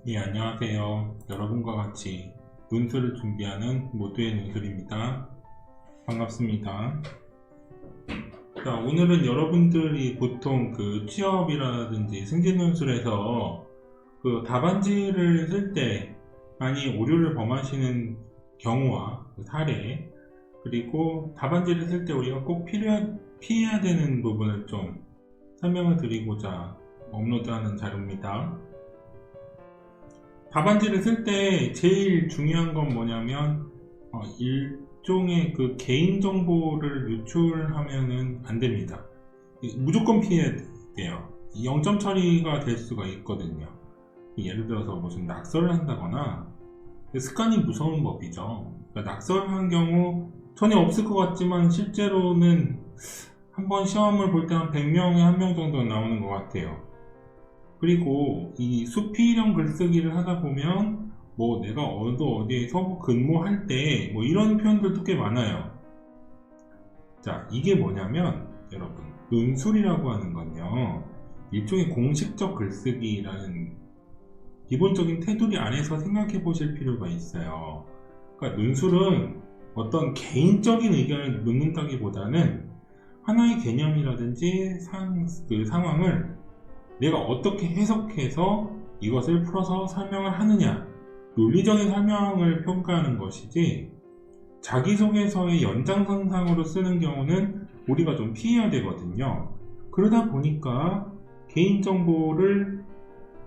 네, 안녕하세요. 여러분과 같이 논술을 준비하는 모두의 논술입니다. 반갑습니다. 자, 오늘은 여러분들이 보통 취업이라든지 승진 논술에서 답안지를 쓸 때 많이 오류를 범하시는 경우와 사례, 그리고 답안지를 쓸 때 우리가 꼭 피해야 되는 부분을 좀 설명을 드리고자 업로드하는 자료입니다. 답안지를 쓸 때 제일 중요한 건 뭐냐면 일종의 개인정보를 유출하면은 안 됩니다. 무조건 피해야 돼요. 0점 처리가 될 수가 있거든요. 예를 들어서 무슨 낙서를 한다거나, 습관이 무서운 법이죠. 그러니까 낙서를 한 경우 전혀 없을 것 같지만 실제로는 한번 시험을 볼 때 한 100명에 1명 정도 나오는 것 같아요. 그리고 이 수필형 글쓰기를 하다 보면 내가 어디에서 근무할 때 이런 표현들도 꽤 많아요. 자, 이게 뭐냐면 여러분, 논술이라고 하는 건요, 일종의 공식적 글쓰기라는 기본적인 테두리 안에서 생각해 보실 필요가 있어요. 그러니까 논술은 어떤 개인적인 의견을 묻는다기보다는 하나의 개념이라든지 상황을 내가 어떻게 해석해서 이것을 풀어서 설명을 하느냐, 논리적인 설명을 평가하는 것이지, 자기소개서의 연장선상으로 쓰는 경우는 우리가 좀 피해야 되거든요. 그러다 보니까 개인정보를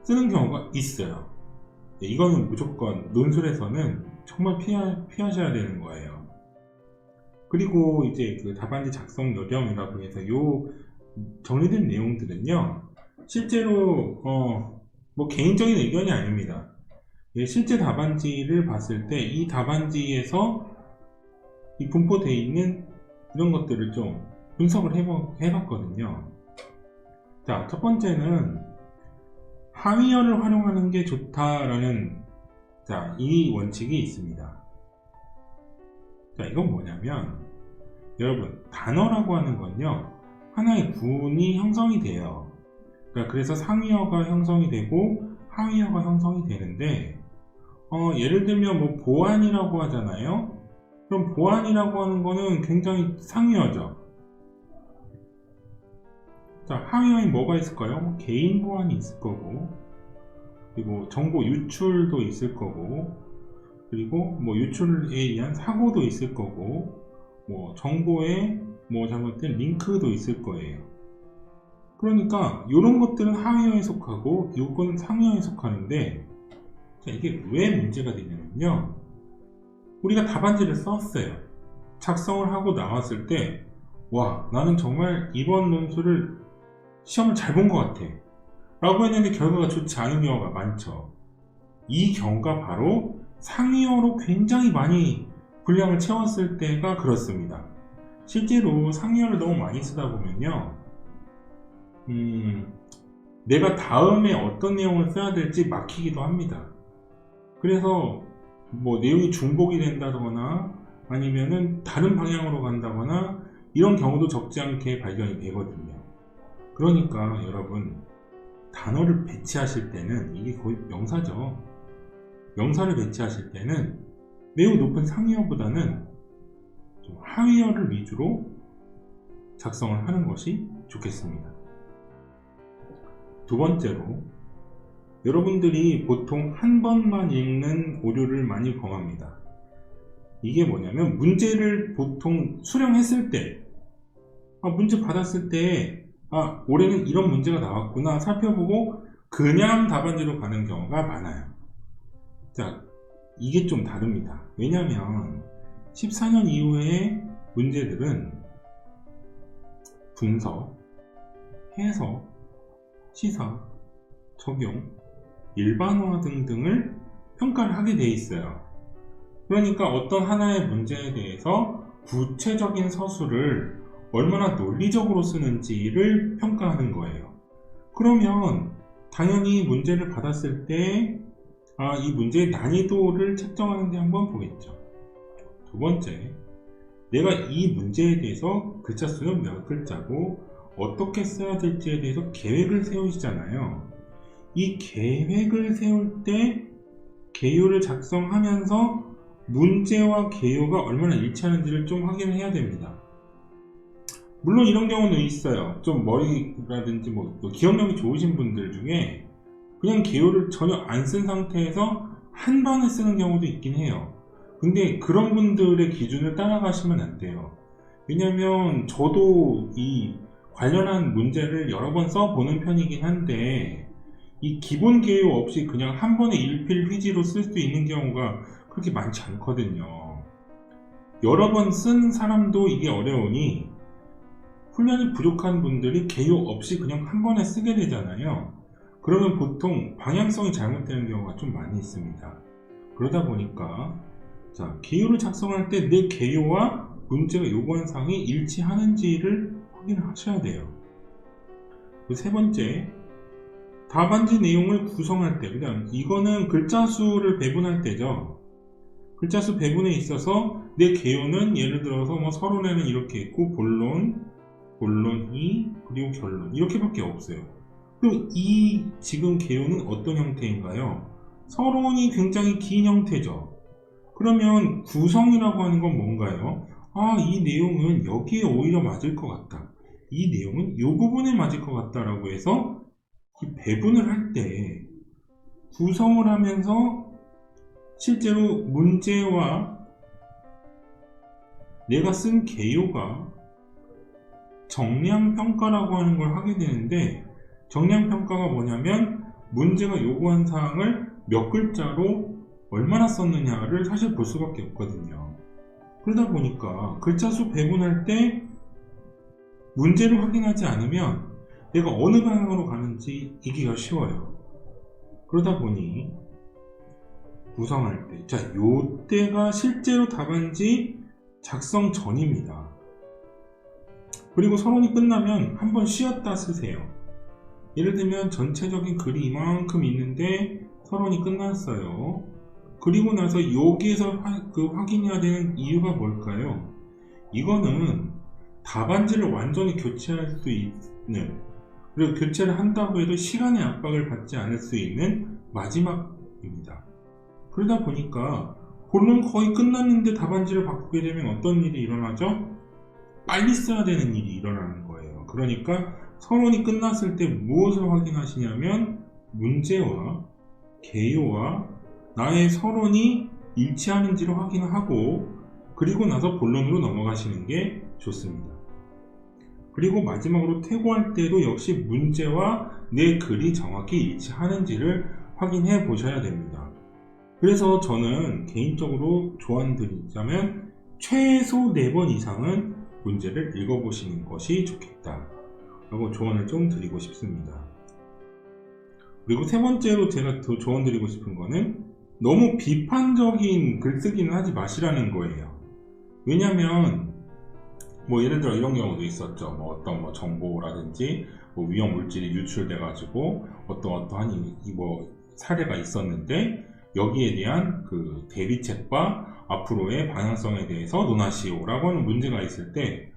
쓰는 경우가 있어요. 이거는 무조건 논술에서는 정말 피하셔야 되는 거예요. 그리고 이제 답안지 작성 요령이라고 해서 정리된 내용들은요, 실제로 개인적인 의견이 아닙니다. 실제 답안지를 봤을 때 이 답안지에서 이 분포되어 있는 이런 것들을 좀 분석을 해봤거든요. 자, 첫 번째는 하위어를 활용하는 게 좋다라는 이 원칙이 있습니다. 자, 이건 뭐냐면 여러분, 단어라고 하는 건요, 하나의 구문이 형성이 돼요. 그래서 상위어가 형성이 되고 하위어가 형성이 되는데, 예를 들면 보안이라고 하잖아요. 그럼 보안이라고 하는 거는 굉장히 상위어죠. 자, 하위어에 뭐가 있을까요? 개인 보안이 있을 거고, 그리고 정보 유출도 있을 거고, 그리고 유출에 의한 사고도 있을 거고, 정보에 잘못된 링크도 있을 거예요. 그러니까 이런 것들은 하위어에 속하고 이거는 상위어에 속하는데, 자, 이게 왜 문제가 되냐면요, 우리가 답안지를 썼어요. 작성을 하고 나왔을 때 와, 나는 정말 이번 논술을 시험을 잘 본 것 같아 라고 했는데 결과가 좋지 않은 경우가 많죠. 이 경우가 바로 상위어로 굉장히 많이 분량을 채웠을 때가 그렇습니다. 실제로 상위어를 너무 많이 쓰다 보면요, 내가 다음에 어떤 내용을 써야 될지 막히기도 합니다. 그래서 내용이 중복이 된다거나 아니면은 다른 방향으로 간다거나 이런 경우도 적지 않게 발견이 되거든요. 그러니까 여러분, 단어를 배치하실 때는 이게 거의 명사죠. 명사를 배치하실 때는 매우 높은 상위어보다는 좀 하위어를 위주로 작성을 하는 것이 좋겠습니다. 두 번째로, 여러분들이 보통 한 번만 읽는 오류를 많이 범합니다. 이게 뭐냐면 문제를 보통 수령했을 때, 문제 받았을 때 올해는 이런 문제가 나왔구나 살펴보고 그냥 답안지로 가는 경우가 많아요. 자, 이게 좀 다릅니다. 왜냐하면 14년 이후의 문제들은 분석, 해석, 시사, 적용, 일반화 등등을 평가를 하게 돼 있어요. 그러니까 어떤 하나의 문제에 대해서 구체적인 서술을 얼마나 논리적으로 쓰는지를 평가하는 거예요. 그러면 당연히 문제를 받았을 때 이 문제의 난이도를 책정하는데 한번 보겠죠. 두 번째, 내가 이 문제에 대해서 글자 수는 몇 글자고 어떻게 써야 될지에 대해서 계획을 세우시잖아요. 이 계획을 세울 때 개요를 작성하면서 문제와 개요가 얼마나 일치하는지를 좀 확인을 해야 됩니다. 물론 이런 경우는 있어요. 좀 머리라든지 또 기억력이 좋으신 분들 중에 그냥 개요를 전혀 안 쓴 상태에서 한 번에 쓰는 경우도 있긴 해요. 근데 그런 분들의 기준을 따라가시면 안 돼요. 왜냐면 저도 이 관련한 문제를 여러 번 써보는 편이긴 한데 이 기본 개요 없이 그냥 한 번에 일필휘지로 쓸 수 있는 경우가 그렇게 많지 않거든요. 여러 번 쓴 사람도 이게 어려우니 훈련이 부족한 분들이 개요 없이 그냥 한 번에 쓰게 되잖아요. 그러면 보통 방향성이 잘못되는 경우가 좀 많이 있습니다. 그러다 보니까 개요를 작성할 때 내 개요와 문제가 요구한 사항이 일치하는지를 확인하셔야 돼요. 세 번째, 답안지 내용을 구성할 때, 그다음 이거는 글자 수를 배분할 때죠. 글자 수 배분에 있어서 내 개요는 예를 들어서 서론에는 이렇게 있고 본론, 본론 2, 그리고 결론 이렇게밖에 없어요. 그럼 이 지금 개요는 어떤 형태인가요? 서론이 굉장히 긴 형태죠. 그러면 구성이라고 하는 건 뭔가요? 이 내용은 여기에 오히려 맞을 것 같다. 이 내용은 이 부분에 맞을 것 같다라고 해서 배분을 할 때 구성을 하면서 실제로 문제와 내가 쓴 개요가 정량평가라고 하는 걸 하게 되는데, 정량평가가 뭐냐면 문제가 요구한 사항을 몇 글자로 얼마나 썼느냐를 사실 볼 수밖에 없거든요. 그러다 보니까 글자 수 배분할 때 문제를 확인하지 않으면 내가 어느 방향으로 가는지 이기가 쉬워요. 그러다 보니 구성할 때, 요때가 실제로 답안지 작성 전입니다. 그리고 서론이 끝나면 한번 쉬었다 쓰세요. 예를 들면 전체적인 글이 이만큼 있는데 서론이 끝났어요. 그리고 나서 여기에서 확인해야 되는 이유가 뭘까요? 이거는 답안지를 완전히 교체할 수 있는, 그리고 교체를 한다고 해도 시간의 압박을 받지 않을 수 있는 마지막입니다. 그러다 보니까 본론 거의 끝났는데 답안지를 바꾸게 되면 어떤 일이 일어나죠? 빨리 써야 되는 일이 일어나는 거예요. 그러니까 서론이 끝났을 때 무엇을 확인하시냐면 문제와 개요와 나의 서론이 일치하는지를 확인하고, 그리고 나서 본론으로 넘어가시는 게 좋습니다. 그리고 마지막으로 퇴고할 때도 역시 문제와 내 글이 정확히 일치하는지를 확인해 보셔야 됩니다. 그래서 저는 개인적으로 조언드리자면 최소 4번 이상은 문제를 읽어보시는 것이 좋겠다 라고 조언을 좀 드리고 싶습니다. 그리고 세 번째로 제가 더 조언드리고 싶은 거는 너무 비판적인 글쓰기는 하지 마시라는 거예요. 왜냐면 예를 들어 이런 경우도 있었죠. 어떤 정보라든지 위험 물질이 유출돼 가지고 어떠한 사례가 있었는데 여기에 대한 그 대비책과 앞으로의 방향성에 대해서 논하시오 라고 하는 문제가 있을 때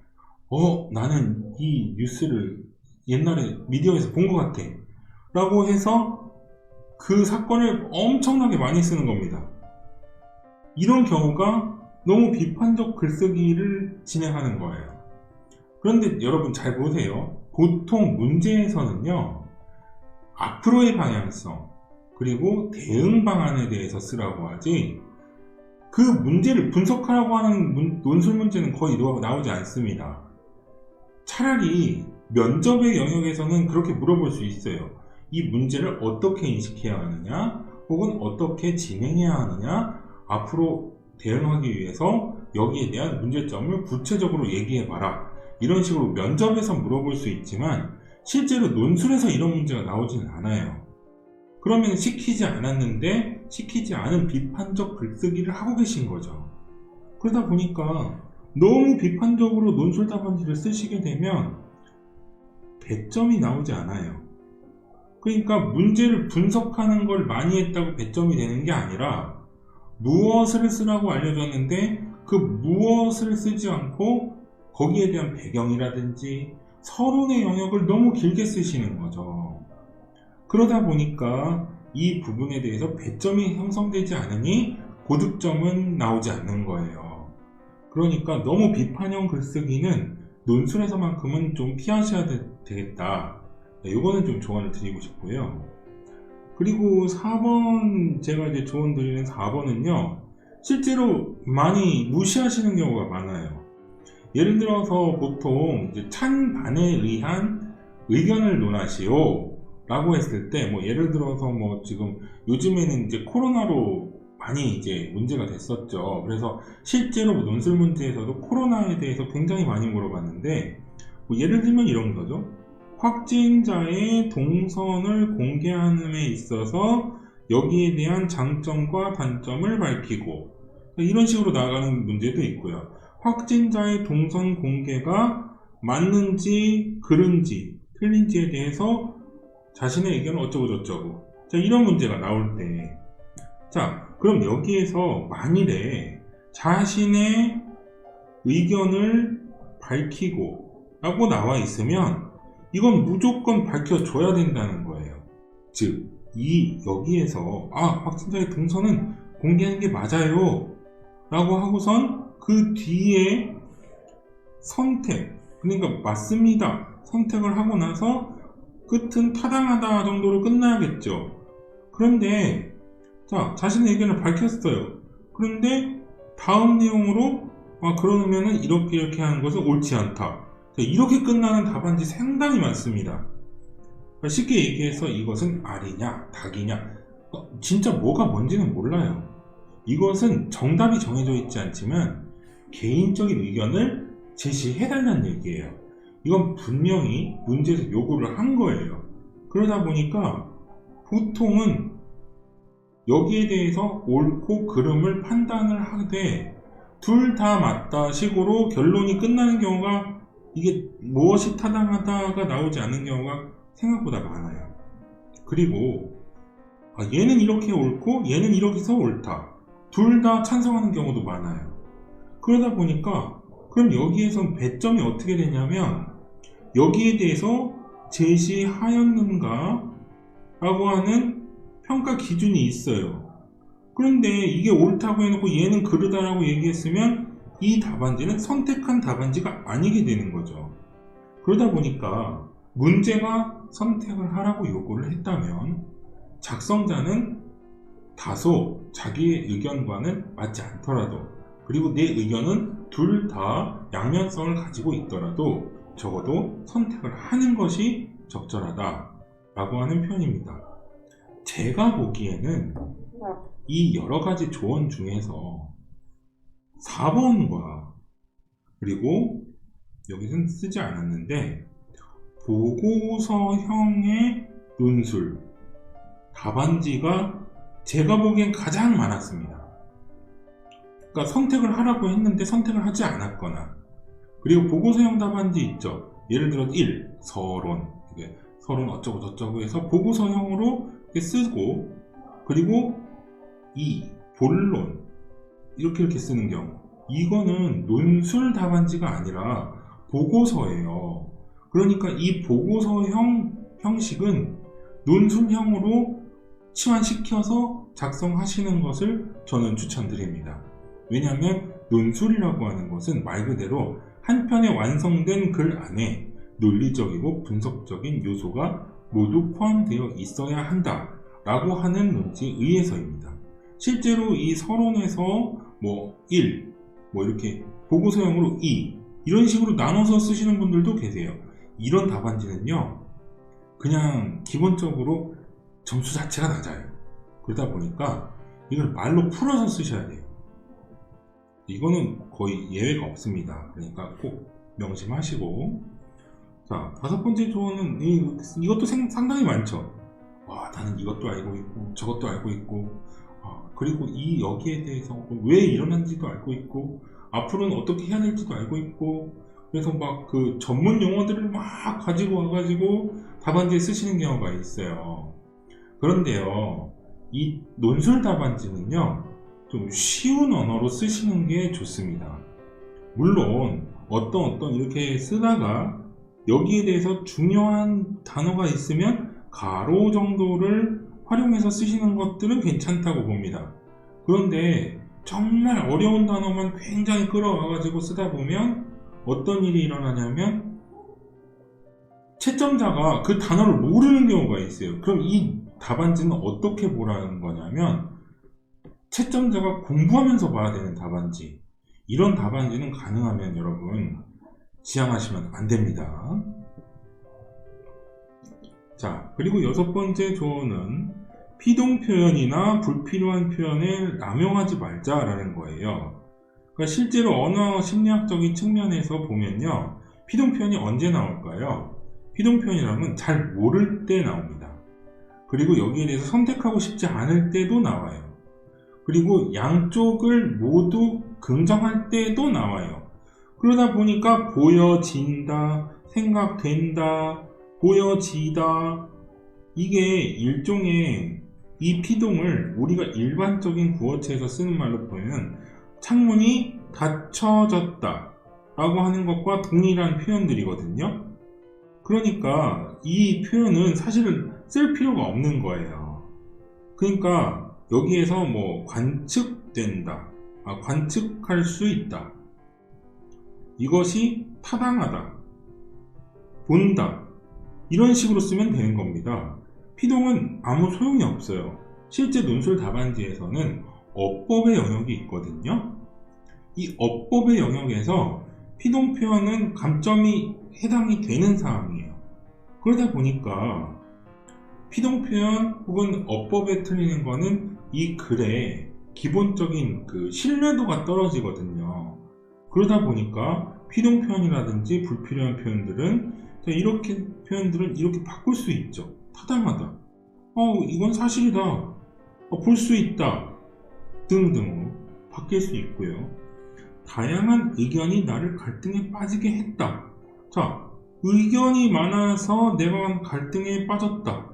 나는 이 뉴스를 옛날에 미디어에서 본 것 같아 라고 해서 그 사건을 엄청나게 많이 쓰는 겁니다. 이런 경우가 너무 비판적 글쓰기를 진행하는 거예요. 그런데 여러분 잘 보세요. 보통 문제에서는요, 앞으로의 방향성 그리고 대응 방안에 대해서 쓰라고 하지, 그 문제를 분석하라고 하는 논술 문제는 거의 나오지 않습니다. 차라리 면접의 영역에서는 그렇게 물어볼 수 있어요. 이 문제를 어떻게 인식해야 하느냐, 혹은 어떻게 진행해야 하느냐, 앞으로 대응하기 위해서 여기에 대한 문제점을 구체적으로 얘기해봐라. 이런 식으로 면접에서 물어볼 수 있지만 실제로 논술에서 이런 문제가 나오지는 않아요. 그러면 시키지 않았는데 시키지 않은 비판적 글쓰기를 하고 계신 거죠. 그러다 보니까 너무 비판적으로 논술 답안지를 쓰시게 되면 배점이 나오지 않아요. 그러니까 문제를 분석하는 걸 많이 했다고 배점이 되는 게 아니라 무엇을 쓰라고 알려줬는데 그 무엇을 쓰지 않고 거기에 대한 배경이라든지 서론의 영역을 너무 길게 쓰시는 거죠. 그러다 보니까 이 부분에 대해서 배점이 형성되지 않으니 고득점은 나오지 않는 거예요. 그러니까 너무 비판형 글쓰기는 논술에서만큼은 좀 피하셔야 되겠다. 이거는 좀 조언을 드리고 싶고요. 그리고 4번, 제가 이제 조언 드리는 4번은요, 실제로 많이 무시하시는 경우가 많아요. 예를 들어서 보통 이제 찬반에 의한 의견을 논하시오 라고 했을 때, 뭐 예를 들어서 뭐 지금 요즘에는 이제 코로나로 많이 이제 문제가 됐었죠. 그래서 실제로 논술 문제에서도 코로나에 대해서 굉장히 많이 물어봤는데, 뭐 예를 들면 이런 거죠. 확진자의 동선을 공개하는 데 있어서 여기에 대한 장점과 단점을 밝히고, 이런 식으로 나아가는 문제도 있고요. 확진자의 동선 공개가 맞는지 그른지 틀린지에 대해서 자신의 의견을 어쩌고 저쩌고, 자, 이런 문제가 나올 때, 자, 그럼 여기에서 만일에 자신의 의견을 밝히고 라고 나와 있으면 이건 무조건 밝혀줘야 된다는 거예요. 즉, 여기에서 확진자의 동선은 공개하는 게 맞아요 라고 하고선 그 뒤에 선택, 그러니까 맞습니다 선택을 하고 나서 끝은 타당하다 정도로 끝나야겠죠. 그런데 자, 자신의 의견을 밝혔어요. 그런데 다음 내용으로 그러면은 이렇게 하는 것은 옳지 않다. 자, 이렇게 끝나는 답안지 상당히 많습니다. 쉽게 얘기해서 이것은 알이냐 닭이냐, 진짜 뭐가 뭔지는 몰라요. 이것은 정답이 정해져 있지 않지만 개인적인 의견을 제시해달라는 얘기예요. 이건 분명히 문제에서 요구를 한 거예요. 그러다 보니까 보통은 여기에 대해서 옳고 그름을 판단을 하되 둘 다 맞다 식으로 결론이 끝나는 경우가, 이게 무엇이 타당하다가 나오지 않는 경우가 생각보다 많아요. 그리고 얘는 이렇게 옳고 얘는 이렇게 해서 옳다, 둘 다 찬성하는 경우도 많아요. 그러다 보니까 그럼 여기에선 배점이 어떻게 되냐면, 여기에 대해서 제시하였는가 라고 하는 평가 기준이 있어요. 그런데 이게 옳다고 해놓고 얘는 그르다라고 얘기했으면 이 답안지는 선택한 답안지가 아니게 되는 거죠. 그러다 보니까 문제가 선택을 하라고 요구를 했다면 작성자는 다소 자기의 의견과는 맞지 않더라도, 그리고 내 의견은 둘 다 양면성을 가지고 있더라도 적어도 선택을 하는 것이 적절하다 라고 하는 표현입니다. 제가 보기에는 이 여러가지 조언 중에서 4번과, 그리고 여기서는 쓰지 않았는데 보고서형의 논술 답안지가 제가 보기엔 가장 많았습니다. 그러니까 선택을 하라고 했는데 선택을 하지 않았거나, 그리고 보고서형 답안지 있죠. 예를 들어 1. 서론, 서론 어쩌고 저쩌고 해서 보고서형으로 쓰고, 그리고 2. 본론, 이렇게 쓰는 경우, 이거는 논술 답안지가 아니라 보고서예요. 그러니까 이 보고서형 형식은 논술형으로 치환시켜서 작성하시는 것을 저는 추천드립니다. 왜냐하면 논술이라고 하는 것은 말 그대로 한 편의 완성된 글 안에 논리적이고 분석적인 요소가 모두 포함되어 있어야 한다 라고 하는 논지에 의해서입니다. 실제로 이 서론에서 1, 이렇게 보고서형으로 2, 이런 식으로 나눠서 쓰시는 분들도 계세요. 이런 답안지는요, 그냥 기본적으로 점수 자체가 낮아요. 그러다 보니까 이걸 말로 풀어서 쓰셔야 돼요. 이거는 거의 예외가 없습니다. 그러니까 꼭 명심하시고. 자, 5번째 조언은 이것도 상당히 많죠. 나는 이것도 알고 있고 저것도 알고 있고, 그리고 여기에 대해서 왜 일어난지도 알고 있고 앞으로는 어떻게 해야 될지도 알고 있고, 그래서 막 그 전문 용어들을 막 가지고 와가지고 답안지에 쓰시는 경우가 있어요. 그런데요, 이 논술 답안지는요, 좀 쉬운 언어로 쓰시는 게 좋습니다. 물론 어떤 이렇게 쓰다가 여기에 대해서 중요한 단어가 있으면 가로 정도를 활용해서 쓰시는 것들은 괜찮다고 봅니다. 그런데 정말 어려운 단어만 굉장히 끌어와가지고 쓰다 보면 어떤 일이 일어나냐면 채점자가 그 단어를 모르는 경우가 있어요. 그럼 이 답안지는 어떻게 보라는 거냐면 채점자가 공부하면서 봐야 되는 답안지, 이런 답안지는 가능하면 여러분 지향하시면 안 됩니다. 자, 그리고 6번째 조언은 피동 표현이나 불필요한 표현을 남용하지 말자라는 거예요. 그러니까 실제로 언어 심리학적인 측면에서 보면요, 피동 표현이 언제 나올까요? 피동 표현이라면 잘 모를 때 나옵니다. 그리고 여기에 대해서 선택하고 싶지 않을 때도 나와요. 그리고 양쪽을 모두 긍정할 때도 나와요. 그러다 보니까 보여진다, 생각된다, 보여지다, 이게 일종의 이 피동을 우리가 일반적인 구어체에서 쓰는 말로 보면 창문이 닫혀졌다 라고 하는 것과 동일한 표현들이거든요. 그러니까 이 표현은 사실은 쓸 필요가 없는 거예요. 그러니까 여기에서 뭐 관측된다, 관측할 수 있다, 이것이 타당하다, 본다, 이런 식으로 쓰면 되는 겁니다. 피동은 아무 소용이 없어요. 실제 논술 답안지에서는 어법의 영역이 있거든요. 이 어법의 영역에서 피동 표현은 감점이 해당이 되는 사항이에요. 그러다 보니까 피동 표현 혹은 어법에 틀리는 거는 이 글의 기본적인 그 신뢰도가 떨어지거든요. 그러다 보니까 피동 표현이라든지 불필요한 표현들은 이렇게 바꿀 수 있죠. 타당하다, 이건 사실이다, 볼 수 있다 등등으로 바뀔 수 있고요. 다양한 의견이 나를 갈등에 빠지게 했다. 자, 의견이 많아서 내가 갈등에 빠졌다.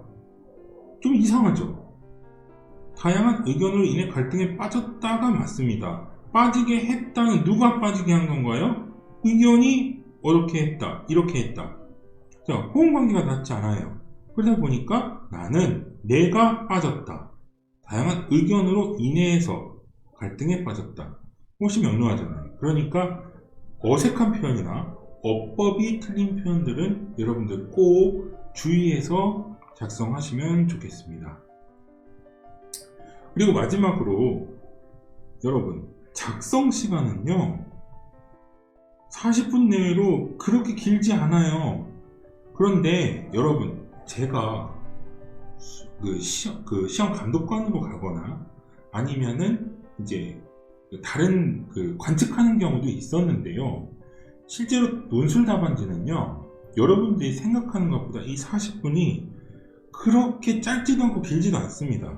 좀 이상하죠? 다양한 의견으로 인해 갈등에 빠졌다가 맞습니다. 빠지게 했다는 누가 빠지게 한 건가요? 의견이 어떻게 했다, 이렇게 했다. 자, 호응관계가 닿지 않아요. 그러다 보니까 나는 내가 빠졌다. 다양한 의견으로 인해서 갈등에 빠졌다. 훨씬 명료하잖아요. 그러니까 어색한 표현이나 어법이 틀린 표현들은 여러분들 꼭 주의해서 작성하시면 좋겠습니다. 그리고 마지막으로 여러분, 작성 시간은요 40분 내로 그렇게 길지 않아요. 그런데 여러분, 제가 시험 감독관으로 가거나 아니면은 이제 다른 관측하는 경우도 있었는데요. 실제로 논술 답안지는요, 여러분들이 생각하는 것보다 이 40분이 그렇게 짧지도 않고 길지도 않습니다.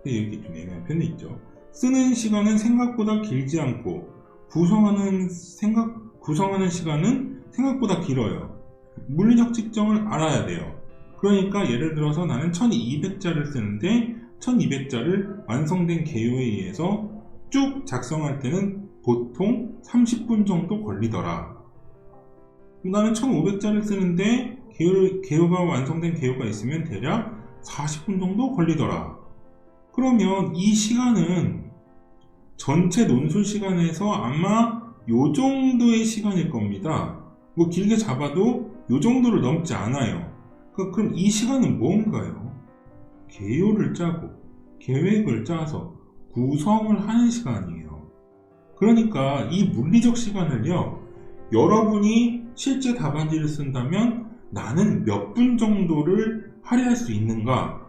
이렇게 좀 애매한 편이 있죠. 쓰는 시간은 생각보다 길지 않고 구성하는 시간은 생각보다 길어요. 물리적 측정을 알아야 돼요. 그러니까 예를 들어서 나는 1200자를 쓰는데 1200자를 완성된 개요에 의해서 쭉 작성할 때는 보통 30분 정도 걸리더라. 나는 1500자를 쓰는데 개요가 완성된 개요가 있으면 대략 40분 정도 걸리더라. 그러면 이 시간은 전체 논술 시간에서 아마 요 정도의 시간일 겁니다. 뭐 길게 잡아도 요 정도를 넘지 않아요. 그럼 이 시간은 뭔가요? 개요를 짜고 계획을 짜서 구성을 하는 시간이에요. 그러니까 이 물리적 시간을요, 여러분이 실제 답안지를 쓴다면 나는 몇 분 정도를 할애할 수 있는가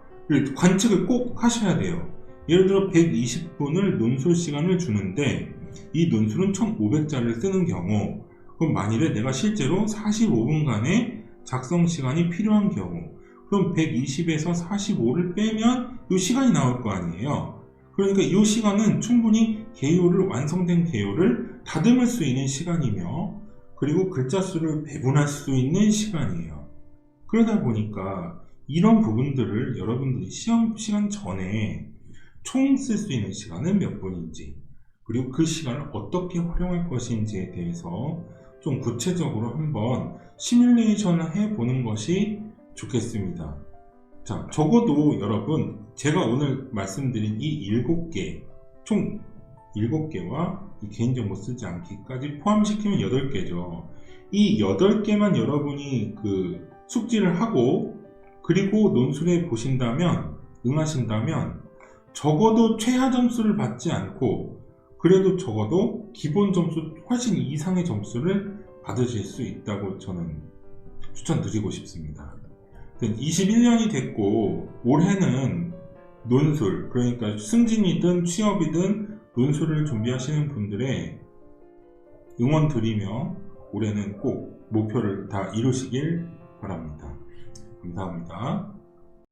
관측을 꼭 하셔야 돼요. 예를 들어 120분을 논술 시간을 주는데 이 논술은 1500자를 쓰는 경우, 그럼 만일에 내가 실제로 45분간의 작성 시간이 필요한 경우, 그럼 120에서 45를 빼면 이 시간이 나올 거 아니에요. 그러니까 이 시간은 충분히 완성된 개요를 다듬을 수 있는 시간이며, 그리고 글자 수를 배분할 수 있는 시간이에요. 그러다 보니까 이런 부분들을 여러분들이 시험 시간 전에 총 쓸 수 있는 시간은 몇 분인지, 그리고 그 시간을 어떻게 활용할 것인지에 대해서 좀 구체적으로 한번 시뮬레이션을 해보는 것이 좋겠습니다. 자, 적어도 여러분, 제가 오늘 말씀드린 이 7개, 총 7개와 이 개인정보 쓰지 않기까지 포함시키면 8개죠. 이 8개만 여러분이 그 숙지를 하고, 그리고 논술에 보신다면, 응하신다면, 적어도 최하 점수를 받지 않고, 그래도 적어도 기본 점수 훨씬 이상의 점수를 받으실 수 있다고 저는 추천드리고 싶습니다. 21년이 됐고 올해는 논술, 그러니까 승진이든 취업이든 논술을 준비하시는 분들의 응원 드리며 올해는 꼭 목표를 다 이루시길 바랍니다. 감사합니다.